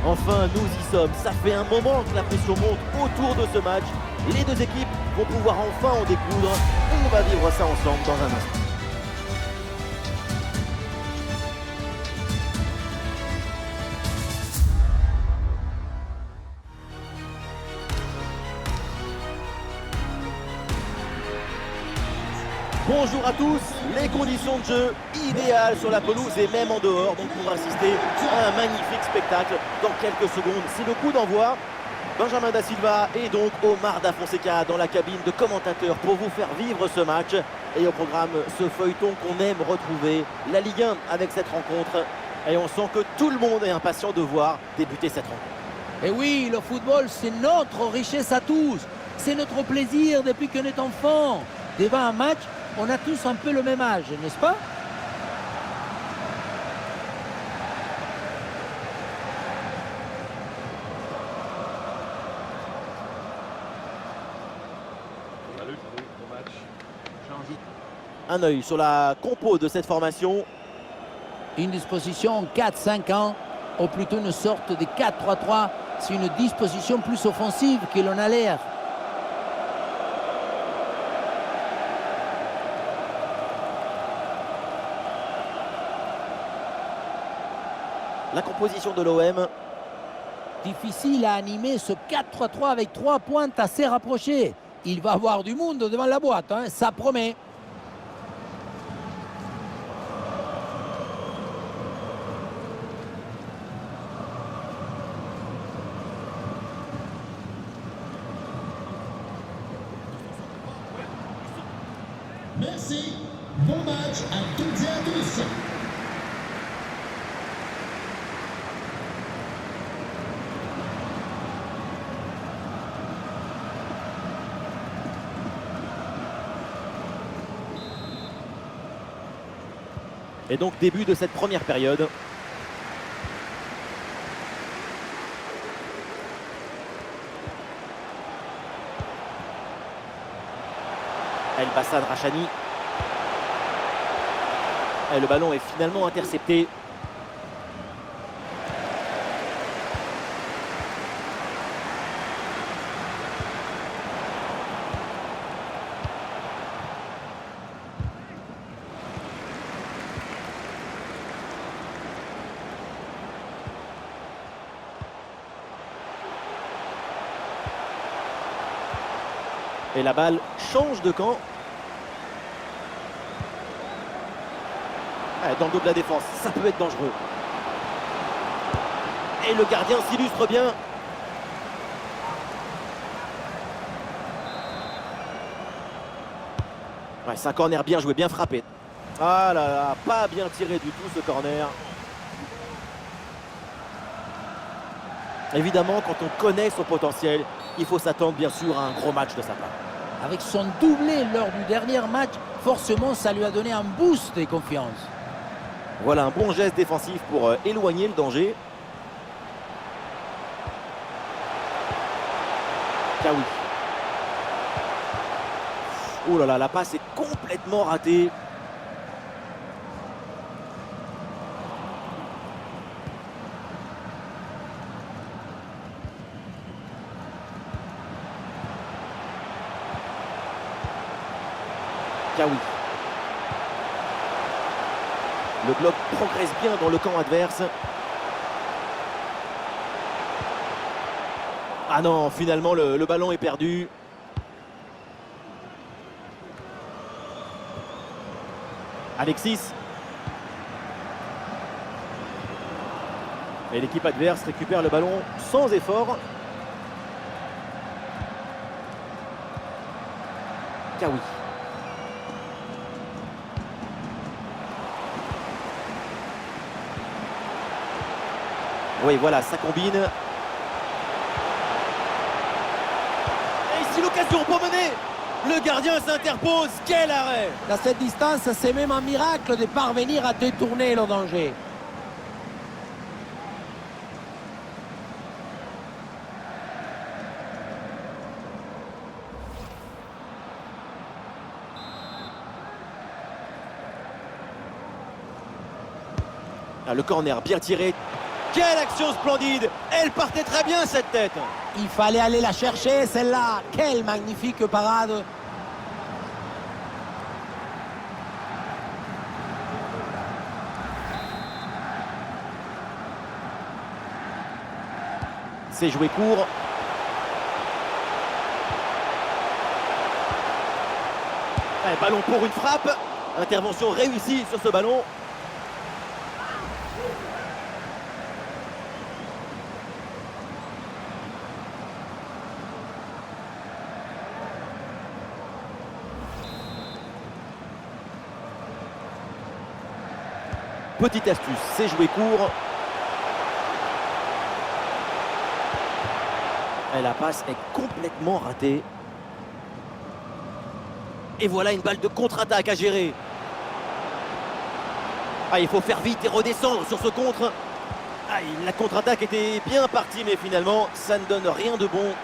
Enfin, nous y sommes. Ça fait un moment que la pression monte autour de ce match. Les deux équipes vont pouvoir enfin en découdre. On va vivre ça ensemble dans un instant. Bonjour à tous, les conditions de jeu idéales sur la pelouse et même en dehors, donc pour assister à un magnifique spectacle dans quelques secondes. C'est le coup d'envoi. Benjamin Da Silva et donc Omar Da Fonseca dans la cabine de commentateurs pour vous faire vivre ce match. Et au programme, ce feuilleton qu'on aime retrouver, la Ligue 1 avec cette rencontre. Et on sent que tout le monde est impatient de voir débuter cette rencontre. Et oui, le football, c'est notre richesse à tous. C'est notre plaisir depuis qu'on est enfant. Devant un match, on a tous un peu le même âge, n'est-ce pas? Un œil sur la compo de cette formation. Une disposition en 4-5-1, ou plutôt une sorte de 4-3-3. C'est une disposition plus offensive que l'on a l'air. La composition de l'OM. Difficile à animer ce 4-3-3 avec 3 pointes assez rapprochées. Il va avoir du monde devant la boîte, hein, ça promet. Merci. Bon match à toutes et à tous. Et donc début de cette première période. El Bassad Rachani. Et le ballon est finalement intercepté. Et la balle change de camp. Dans le dos de la défense, ça peut être dangereux. Et le gardien s'illustre bien. Ouais, c'est un corner bien joué, bien frappé. Ah là là, pas bien tiré du tout ce corner. Évidemment, quand on connaît son potentiel, il faut s'attendre bien sûr à un gros match de sa part. Avec son doublé lors du dernier match, forcément, ça lui a donné un boost de confiance. Voilà un bon geste défensif pour éloigner le danger. Kaoui. Oh là là, la passe est complètement ratée. Kaoui. Le bloc progresse bien dans le camp adverse. Ah non, finalement le ballon est perdu. Alexis. Et l'équipe adverse récupère le ballon sans effort. Kaoui. Oui, voilà, ça combine. Et ici l'occasion pour mener. Le gardien s'interpose. Quel arrêt! À cette distance, c'est même un miracle de parvenir à détourner le danger. Ah, le corner bien tiré. Quelle action splendide! Elle partait très bien cette tête. Il fallait aller la chercher, celle-là. Quelle magnifique parade. C'est joué court. Ouais, ballon pour une frappe. Intervention réussie sur ce ballon. Petite astuce, c'est joué court. Et la passe est complètement ratée. Et voilà une balle de contre-attaque à gérer. Ah, il faut faire vite et redescendre sur ce contre. Ah, la contre-attaque était bien partie, mais finalement, ça ne donne rien de bon.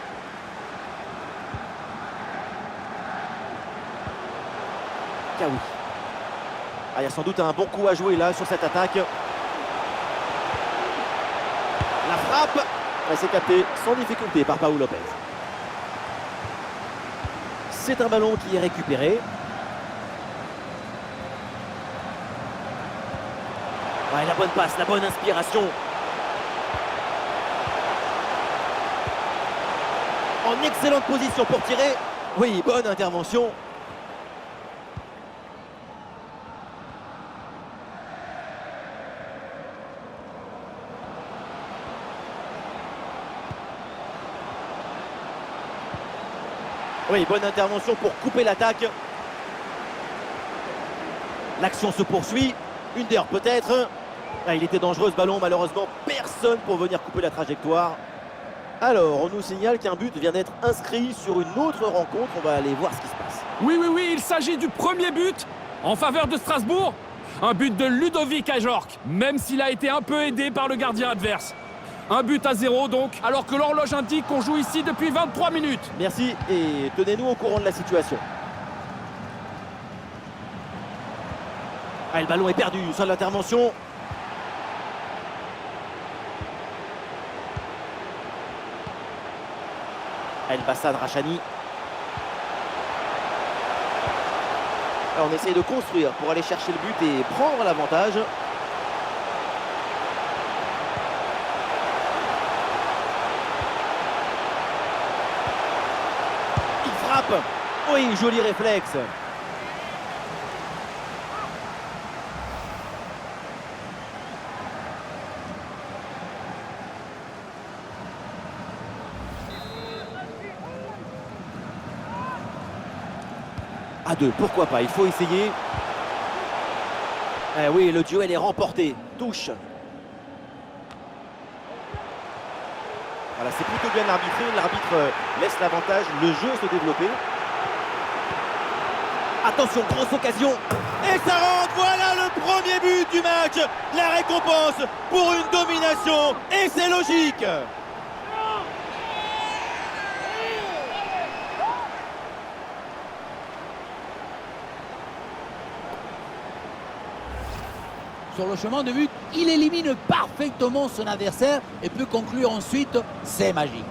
Kawi. Ah, il y a sans doute un bon coup à jouer là sur cette attaque. La frappe, elle s'est captée sans difficulté par Pau Lopez. C'est un ballon qui est récupéré. Ouais, la bonne passe, la bonne inspiration. En excellente position pour tirer. Oui, bonne intervention. Oui, bonne intervention pour couper l'attaque. L'action se poursuit. Une d'heure peut-être. Ah, il était dangereux ce ballon, malheureusement personne pour venir couper la trajectoire. Alors, on nous signale qu'un but vient d'être inscrit sur une autre rencontre. On va aller voir ce qui se passe. Oui, il s'agit du premier but en faveur de Strasbourg. Un but de Ludovic Ajorc, même s'il a été un peu aidé par le gardien adverse. Un but à 0 donc, alors que l'horloge indique qu'on joue ici depuis 23 minutes. Merci et tenez-nous au courant de la situation. Ah, le ballon est perdu sur l'intervention. El Bassad Rachani. Alors on essaye de construire pour aller chercher le but et prendre l'avantage. Il frappe. Oui, joli réflexe. À 2, pourquoi pas, il faut essayer. Eh oui, le duel est remporté. Touche. Voilà, c'est plutôt bien arbitré. L'arbitre laisse l'avantage, le jeu se développer. Attention, grosse occasion. Et ça rentre, voilà le premier but du match. La récompense pour une domination. Et c'est logique. Sur le chemin de but, il élimine parfaitement son adversaire et peut conclure ensuite, c'est magique.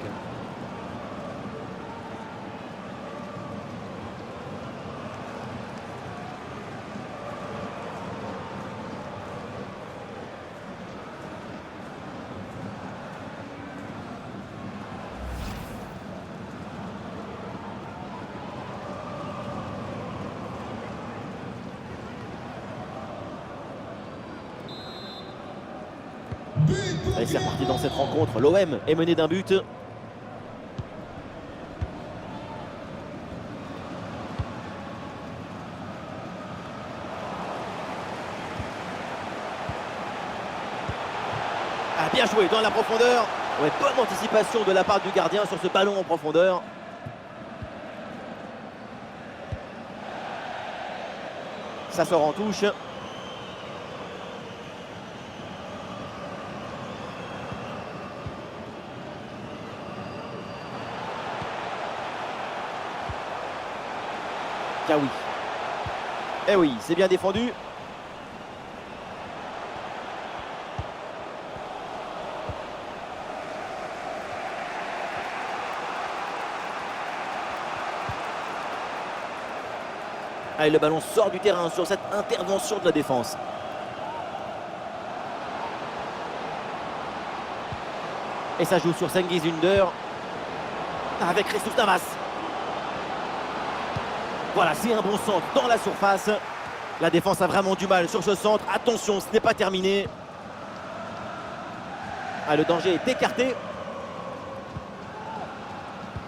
Allez, c'est reparti dans cette rencontre. L'OM est mené d'un but. Ah, bien joué dans la profondeur. Ouais, bonne anticipation de la part du gardien sur ce ballon en profondeur. Ça sort en touche. Kawi. Eh oui, c'est bien défendu. Allez, le ballon sort du terrain sur cette intervention de la défense. Et ça joue sur Cengiz Ünder avec Jesus Navas. Voilà, c'est un bon centre dans la surface. La défense a vraiment du mal sur ce centre. Attention, ce n'est pas terminé. Ah, le danger est écarté.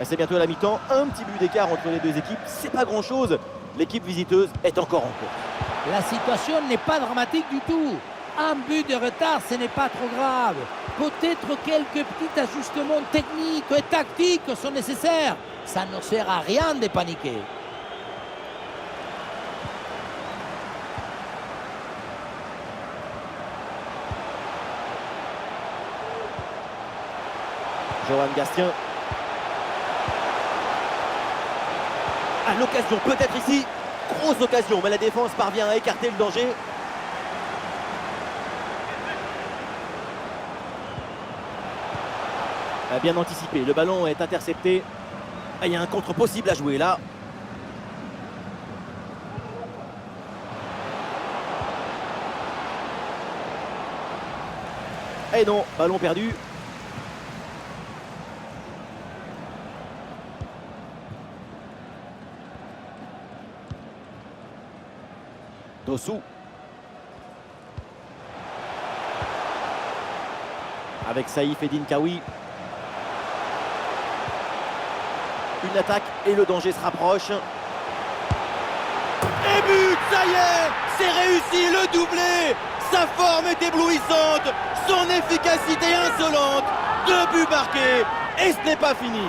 C'est bientôt la mi-temps. Un petit but d'écart entre les deux équipes. C'est pas grand-chose. L'équipe visiteuse est encore en course. La situation n'est pas dramatique du tout. Un but de retard, ce n'est pas trop grave. Peut-être quelques petits ajustements techniques et tactiques sont nécessaires. Ça ne sert à rien de paniquer. Johan Gastien. Ah, l'occasion peut-être ici. Grosse occasion, mais la défense parvient à écarter le danger. Bien anticipé, le ballon est intercepté. Ah, il y a un contre possible à jouer là. Et non, ballon perdu. Dossou. Avec Saïf Edin Kawi. Une attaque et le danger se rapproche. Et but, ça y est, c'est réussi, le doublé. Sa forme est éblouissante, son efficacité insolente. 2 buts marqués et ce n'est pas fini.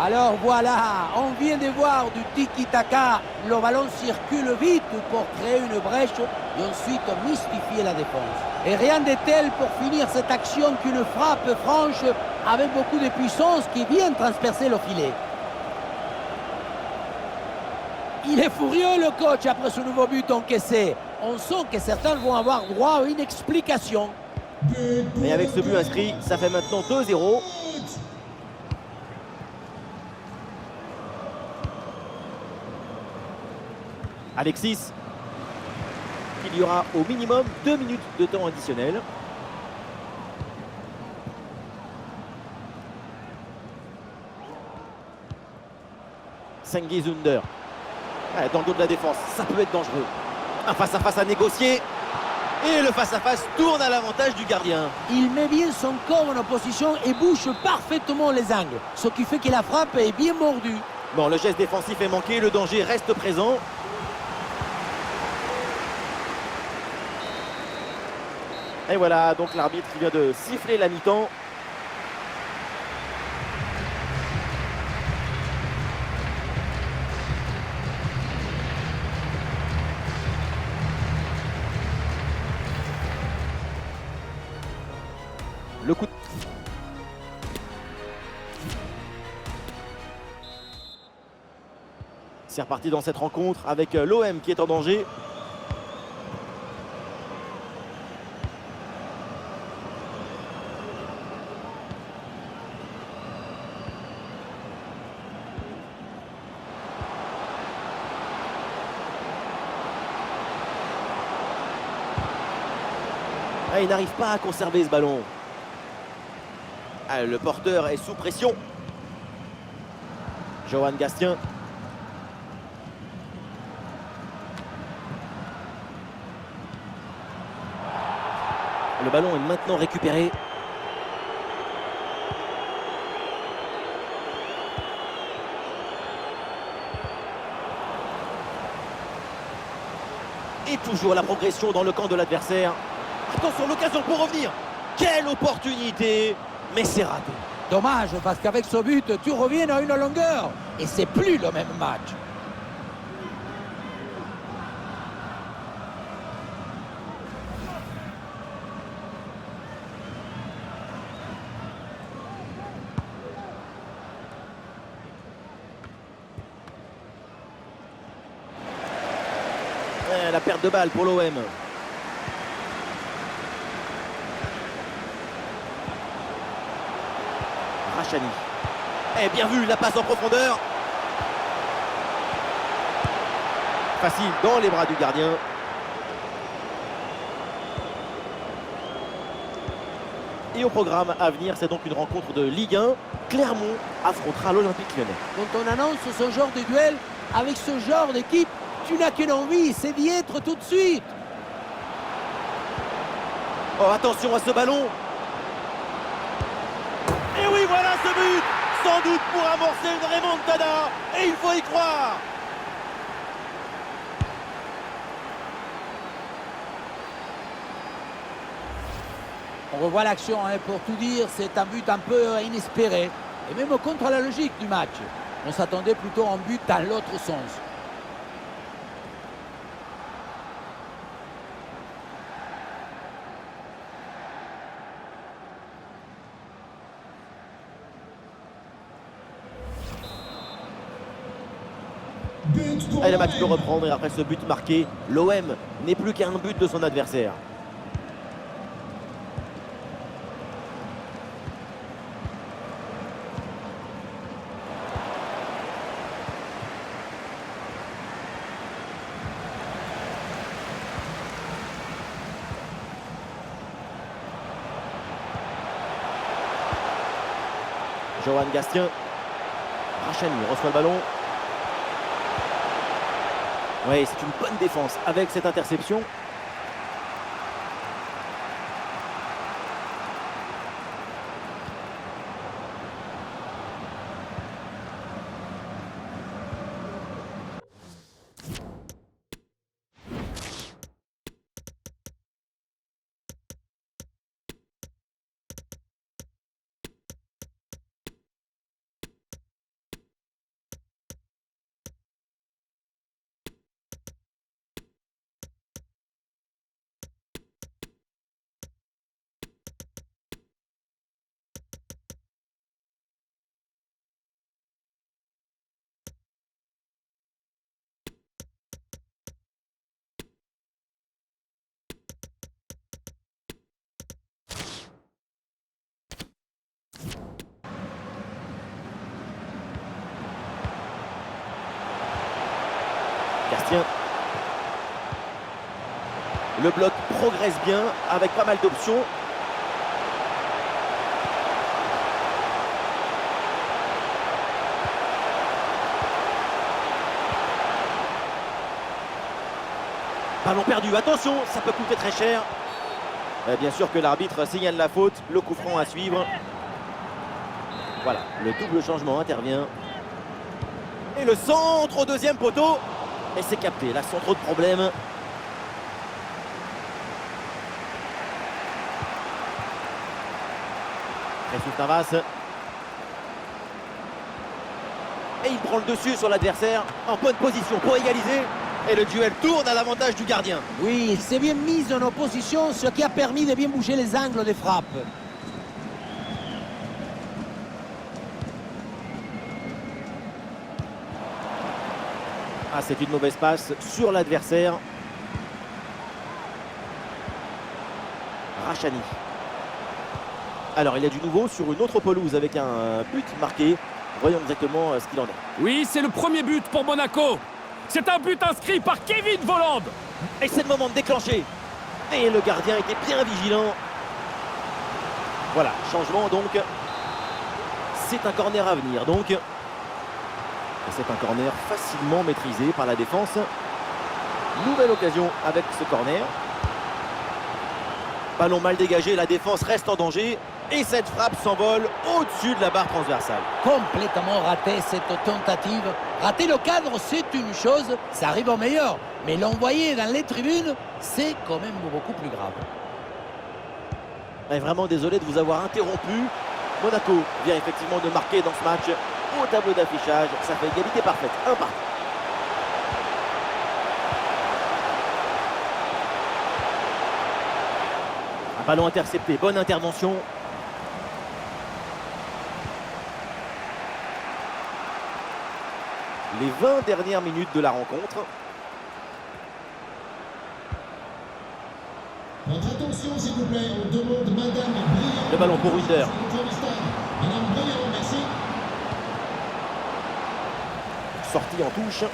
Alors voilà, on vient de voir du tiki-taka. Le ballon circule vite pour créer une brèche et ensuite mystifier la défense. Et rien de tel pour finir cette action qu'une frappe franche avec beaucoup de puissance qui vient transpercer le filet. Il est furieux le coach après ce nouveau but encaissé. On sent que certains vont avoir droit à une explication. Mais avec ce but inscrit, ça fait maintenant 2-0. Alexis. Il y aura au minimum 2 minutes de temps additionnel. Cengiz Ünder. Dans le dos de la défense, ça peut être dangereux. Un face-à-face à négocier. Et le face-à-face tourne à l'avantage du gardien. Il met bien son corps en opposition et bouche parfaitement les angles. Ce qui fait que la frappe est bien mordue. Bon, le geste défensif est manqué, le danger reste présent. Et voilà, donc l'arbitre qui vient de siffler la mi-temps. Le coup de... C'est reparti dans cette rencontre avec l'OM qui est en danger. Ah, il n'arrive pas à conserver ce ballon. Ah, le porteur est sous pression. Johan Gastien. Le ballon est maintenant récupéré. Et toujours la progression dans le camp de l'adversaire. Attention, l'occasion pour revenir. Quelle opportunité, mais c'est raté. Dommage, parce qu'avec ce but, tu reviens à une longueur. Et c'est plus le même match. La perte de balle pour l'OM. Rachani. Eh, bien vu, la passe en profondeur. Facile dans les bras du gardien. Et au programme à venir, c'est donc une rencontre de Ligue 1. Clermont affrontera l'Olympique Lyonnais. Quand on annonce ce genre de duel, avec ce genre d'équipe, tu n'as qu'une envie, c'est d'y être tout de suite. Oh, attention à ce ballon. Et oui, voilà ce but. Sans doute pour amorcer une remontada. Et il faut y croire. On revoit l'action, hein, pour tout dire, c'est un but un peu inespéré. Et même contre la logique du match. On s'attendait plutôt à un but dans l'autre sens. But pour Et le match peut l'OM. reprendre et après ce but marqué, l'OM n'est plus qu'à un but de son adversaire. Johan Gastien. Rachani reçoit le ballon. Oui, c'est une bonne défense avec cette interception. Gastien. Le bloc progresse bien avec pas mal d'options. Ballon perdu, attention, ça peut coûter très cher. Bien sûr que l'arbitre signale la faute, le coup franc à suivre. Voilà, le double changement intervient. Et le centre au deuxième poteau. Et c'est capté, là sans trop de problèmes. Jesus Navas. Et il prend le dessus sur l'adversaire. En bonne position pour égaliser. Et le duel tourne à l'avantage du gardien. Oui, il s'est bien mis en opposition, ce qui a permis de bien bouger les angles des frappes. Ah, c'est une mauvaise passe sur l'adversaire. Rachani. Alors, il y a du nouveau sur une autre pelouse avec un but marqué. Voyons exactement ce qu'il en est. Oui, c'est le premier but pour Monaco. C'est un but inscrit par Kevin Volland. Et c'est le moment de déclencher. Et le gardien était bien vigilant. Voilà, changement donc. C'est un corner à venir donc. Et c'est un corner facilement maîtrisé par la défense. Nouvelle occasion avec ce corner. Ballon mal dégagé, la défense reste en danger. Et cette frappe s'envole au-dessus de la barre transversale. Complètement raté cette tentative. Rater le cadre, c'est une chose, ça arrive au meilleur. Mais l'envoyer dans les tribunes, c'est quand même beaucoup plus grave. Et vraiment désolé de vous avoir interrompu. Monaco vient effectivement de marquer dans ce match. Au tableau d'affichage, ça fait égalité parfaite. 1 partout. Un ballon intercepté, bonne intervention. Les 20 dernières minutes de la rencontre. Votre attention, s'il vous plaît, on demande Madame Briand. Le ballon pour Runder. Madame Briand, merci. sortie en touche.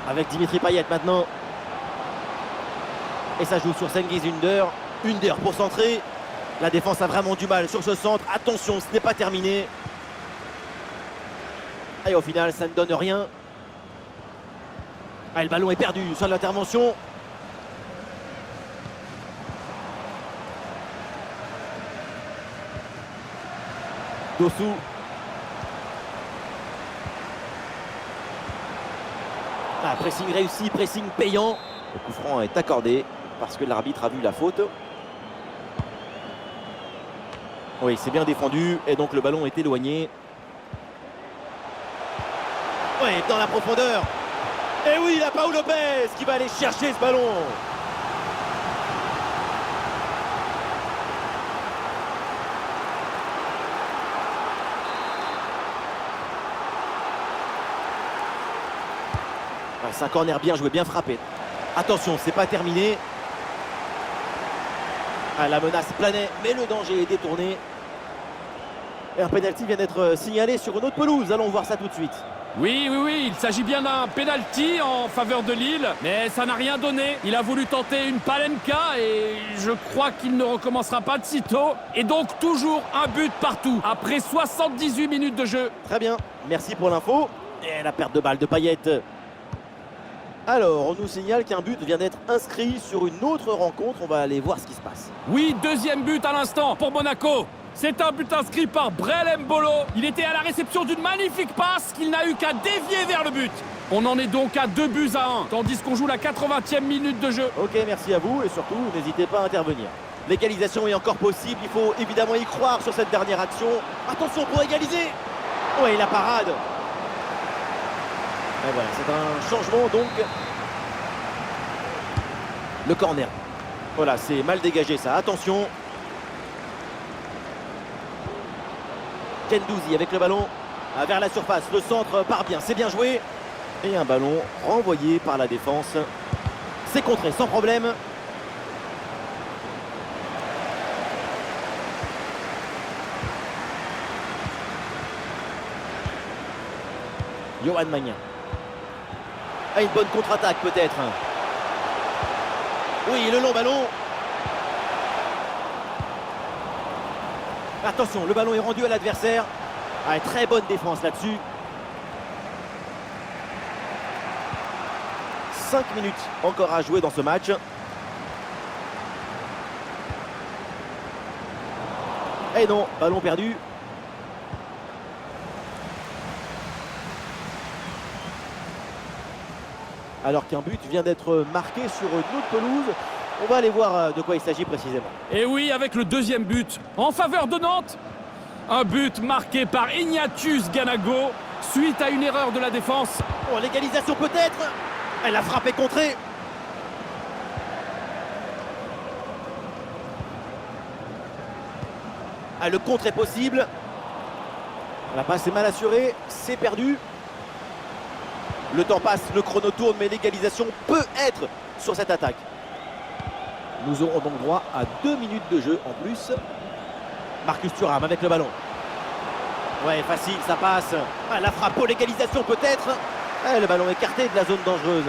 Avec Dimitri Payet maintenant. Et ça joue sur Cengiz Ünder. Ünder pour centrer. La défense a vraiment du mal sur ce centre. Attention, ce n'est pas terminé. Et au final, ça ne donne rien. Ah, le ballon est perdu sur l'intervention. Dossou. Ah, pressing réussi, pressing payant. Le coup franc est accordé parce que l'arbitre a vu la faute. Oui, c'est bien défendu et donc le ballon est éloigné. Oui, dans la profondeur. Et oui, la Pau Lopez qui va aller chercher ce ballon. Ah, c'est un corner bien joué, bien frappé. Attention, c'est pas terminé. Ah, la menace planait, mais le danger est détourné. Et un pénalty vient d'être signalé sur une autre pelouse. Allons voir ça tout de suite. Oui, il s'agit bien d'un penalty en faveur de Lille, mais ça n'a rien donné. Il a voulu tenter une palenka et je crois qu'il ne recommencera pas de sitôt. Et donc toujours un but partout après 78 minutes de jeu. Très bien, merci pour l'info. Et la perte de balle de Payet. Alors, on nous signale qu'un but vient d'être inscrit sur une autre rencontre. On va aller voir ce qui se passe. Oui, deuxième but à l'instant pour Monaco. C'est un but inscrit par Brel Mbolo. Il était à la réception d'une magnifique passe qu'il n'a eu qu'à dévier vers le but. On en est donc à 2-1, tandis qu'on joue la 80e minute de jeu. Ok, merci à vous et surtout, n'hésitez pas à intervenir. L'égalisation est encore possible, il faut évidemment y croire sur cette dernière action. Attention pour égaliser. Oui, la parade. Et voilà, c'est un changement donc. Le corner. Voilà, c'est mal dégagé ça, attention. Gendouzi avec le ballon vers la surface. Le centre part bien, c'est bien joué. Et un ballon renvoyé par la défense. C'est contré sans problème. Yohan Magnin. Ah, une bonne contre-attaque peut-être. Oui, le long ballon. Attention, le ballon est rendu à l'adversaire. Ah, très bonne défense là-dessus. 5 minutes encore à jouer dans ce match. Et non, ballon perdu. Alors qu'un but vient d'être marqué sur une autre pelouse. On va aller voir de quoi il s'agit précisément. Et oui, avec le deuxième but en faveur de Nantes. Un but marqué par Ignatius Ganago suite à une erreur de la défense. Oh, l'égalisation peut-être. Elle a frappé contrée. Ah, le contre est possible. La passe est mal assurée. C'est perdu. Le temps passe, le chrono tourne, mais l'égalisation peut être sur cette attaque. Nous aurons donc droit à 2 minutes de jeu en plus. Marcus Thuram avec le ballon. Ouais, facile, ça passe. Ah, la frappe pour l'égalisation peut-être. Ah, le ballon écarté de la zone dangereuse.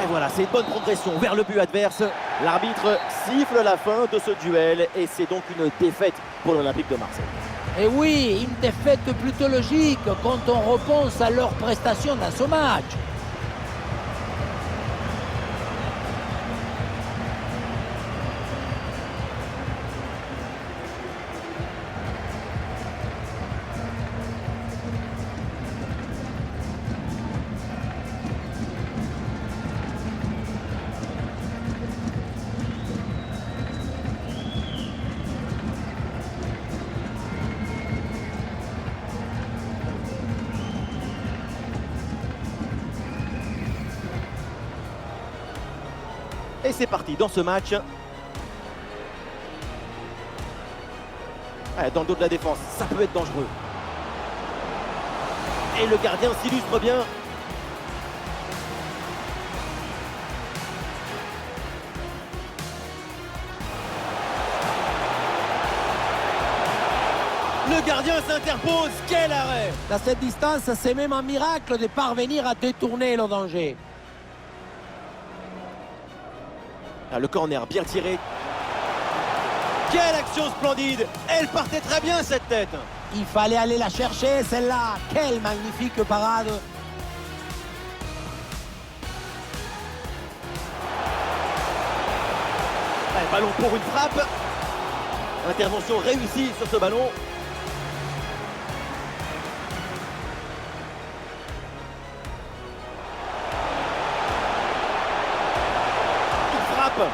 Et voilà, c'est une bonne progression vers le but adverse. L'arbitre siffle la fin de ce duel et c'est donc une défaite pour l'Olympique de Marseille. Et oui, une défaite plutôt logique quand on repense à leur prestation dans ce match. Et c'est parti dans ce match. Ah, dans le dos de la défense, ça peut être dangereux. Et le gardien s'illustre bien. Le gardien s'interpose, quel arrêt! À cette distance, c'est même un miracle de parvenir à détourner le danger. Ah, le corner bien tiré. Quelle action splendide! Elle partait très bien cette tête! Il fallait aller la chercher, celle-là. Quelle magnifique parade! Allez, ballon pour une frappe. Intervention réussie sur ce ballon. Il frappe.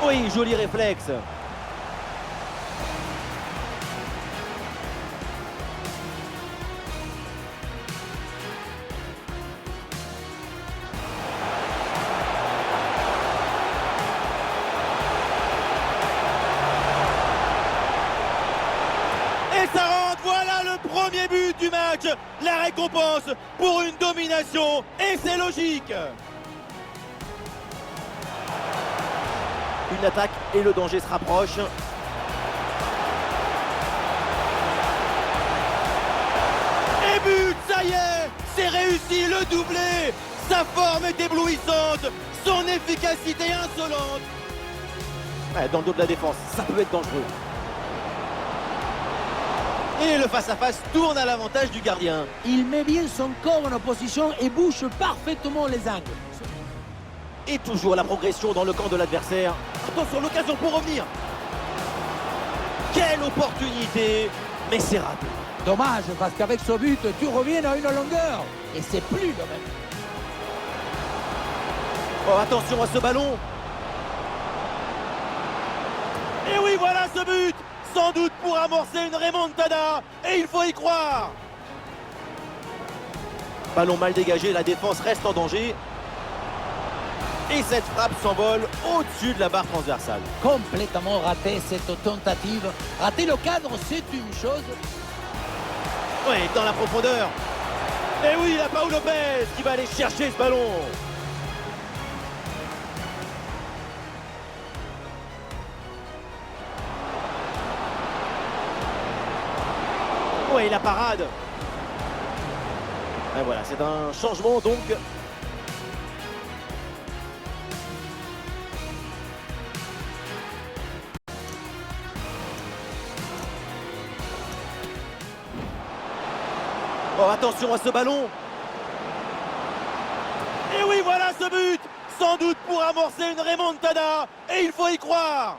Oui, joli réflexe. Et ça rentre, voilà le premier but du match. La récompense pour une domination, et c'est logique. Une attaque et le danger se rapproche. Et but, ça y est, c'est réussi, le doublé. Sa forme est éblouissante, son efficacité insolente. Ouais, dans le dos de la défense, ça peut être dangereux. Et le face-à-face tourne à l'avantage du gardien. Il met bien son corps en opposition et bouche parfaitement les angles. Et toujours la progression dans le camp de l'adversaire. Attention, l'occasion pour revenir. Quelle opportunité, mais c'est raté. Dommage, parce qu'avec ce but, tu reviens à une longueur. Et c'est plus le même. Oh, attention à ce ballon. Et oui, voilà ce but. Sans doute pour amorcer une remontada. Et il faut y croire. Ballon mal dégagé, la défense reste en danger. Et cette frappe s'envole au-dessus de la barre transversale. Complètement raté cette tentative. Rater le cadre, c'est une chose. Oui, dans la profondeur. Et oui, la Paul Lopez qui va aller chercher ce ballon. Oui, la parade. Et voilà, c'est un changement donc. Oh, attention à ce ballon. Et oui, voilà ce but. Sans doute pour amorcer une remontada. Et il faut y croire.